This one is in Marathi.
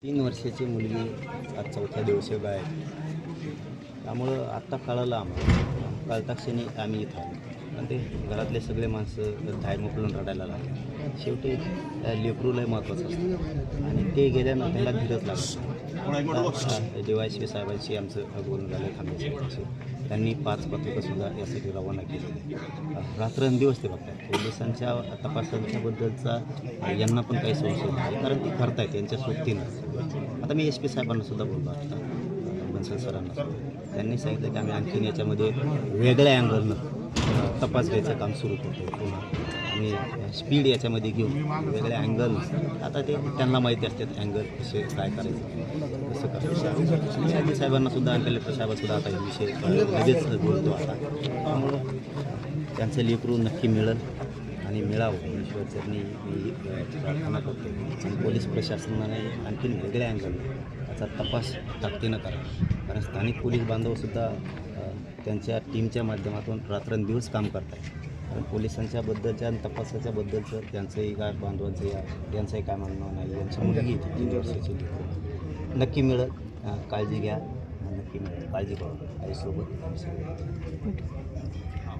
3 वर्षाची मुलगी आज चौथ्या दिवशी गायब. त्यामुळं आत्ता कळालं आम्हाला. कळता क्षणी आम्ही इथं आलो आणि ते घरातले सगळे माणसं धाय मोकळून रडायला लागले. शेवटी लेकरू लय महत्त्वाचं असतं आणि ते गेल्यानं त्याला धीरच लागला. DYSP साहेबांशी आमचं बोलून झालं थांबायची. त्यांनी 5 पथकंसुद्धा यासाठी रवाना केलेली. रात्रंदिवस ते बघतात. पोलिसांच्या तपासांच्याबद्दलचा यांना पण काही संशय नाही, कारण ते करतायत त्यांच्या सोबतीनं. आता मी SP साहेबांना सुद्धा बोललो आता बन्सल सरांना. त्यांनी सांगितलं की आम्ही आणखीन याच्यामध्ये वेगळ्या अँगलनं तपास घ्यायचं काम सुरू करतो. पुन्हा आम्ही स्पीड याच्यामध्ये घेऊन वेगळ्या अँगल, आता ते त्यांना माहिती असतात अँगल कसे काय करायचं कसं करायचं. SP साहेबांना सुद्धा आणि कलेक्टर साहेबांसुद्धा आता हे विषय लगेच बोलतो. आता त्यामुळं त्यांचं लेकरू नक्की मिळेल आणि मिळावं ईश्वरचरणी मी प्रार्थना करतो. आणि पोलीस प्रशासनाने आणखीन वेगळ्या अँगल याचा तपास ताकदीनं करावा, कारण स्थानिक पोलीस बांधवसुद्धा त्यांच्या टीमच्या माध्यमातून रात्रंदिवस काम करत आहेत. कारण पोलिसांच्याबद्दलच्या आणि तपासाच्याबद्दलचं त्यांचंही काय बांधवांचं यांचंही काय म्हणणं नाही. यांची मुलगी 3 वर्षाची नक्की मिळेल. काळजी घ्या, नक्की मिळेल. काळजी करू आईसोबत.